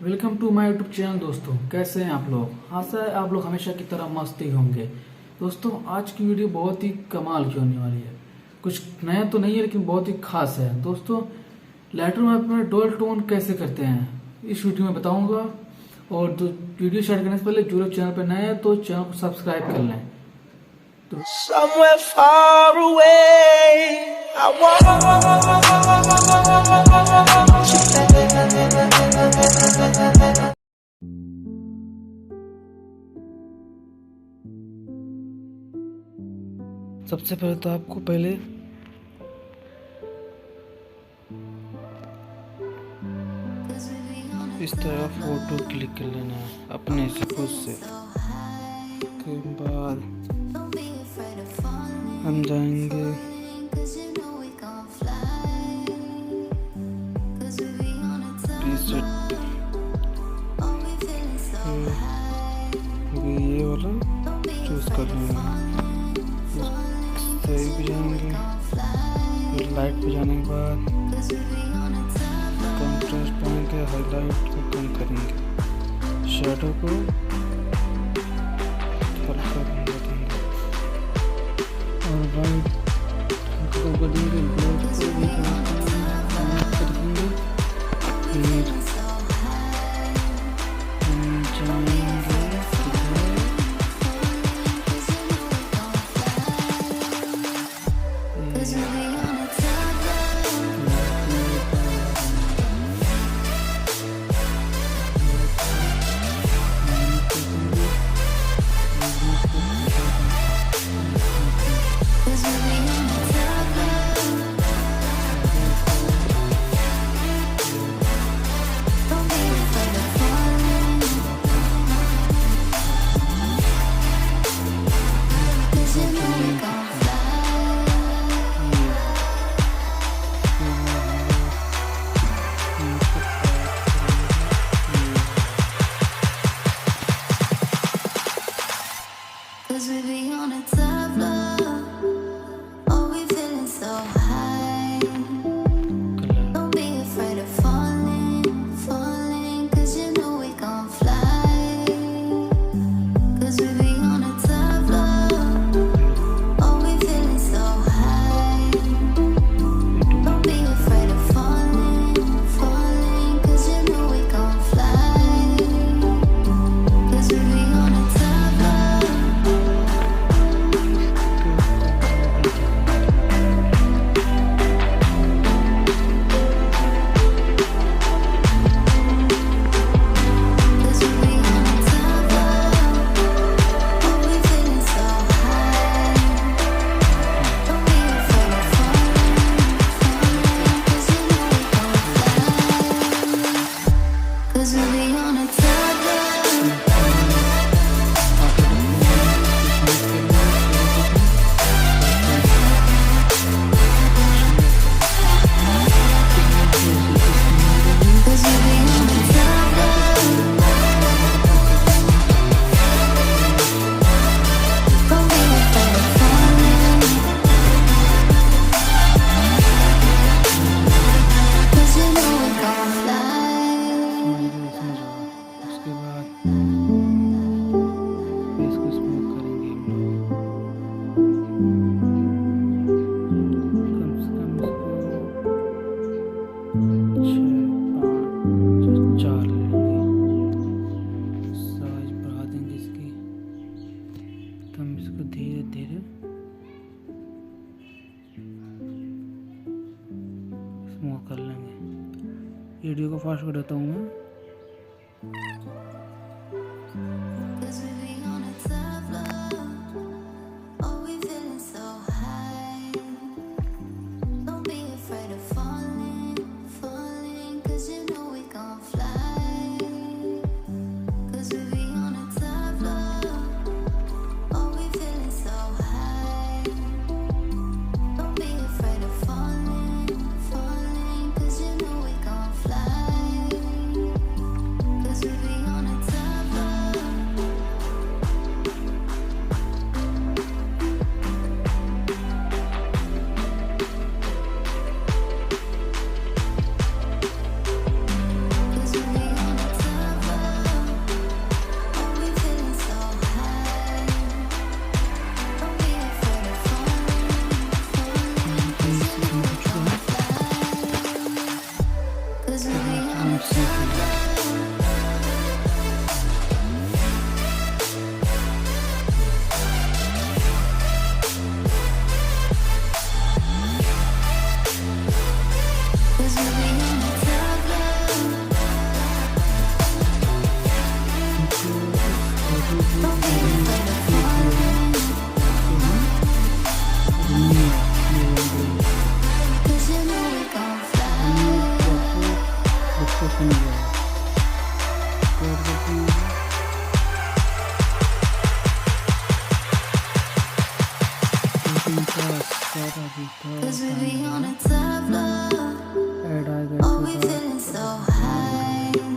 Welcome to my YouTube channel. दोस्तों कैसे हैं आप लोग? आशा है आप लोग हमेशा की तरह मस्त ही होंगे। दोस्तों आज की वीडियो बहुत ही कमाल की होने वाली है। कुछ नया तो नहीं है लेकिन बहुत ही खास है। दोस्तों लाइटरूम ऐप में डुअल टोन कैसे करते हैं इस वीडियो में बताऊंगा। और तो वीडियो स्टार्ट करने से पहले जो लोग चैनल पर नए हैं तो चैनल को सब्सक्राइब कर लें। Somewhere far away, I want you. सबसे पहले तो आपको पहले इस तरह फोटो क्लिक कर लेना है अपने से खुद से। उसके बाद हम जाएंगे प्रीसेट, ये वाला चूज कर लेना। सही पे जाएंगे, फिर लाइट पे जाने के बाद कंट्रास्ट पाएंगे, हाईलाइट को कम करेंगे, शैडो को हल्का बना देंगे और वाइट को करेंगे, ब्लैक को भी करेंगे। फिर हम जाएंगे धीरे धीरे स्मूथ कर लेंगे। वीडियो को फास्ट कर देता हूँ मैं। Be honest. I'm sleepy. Cause we be on a top floor. Oh, we feeling so high.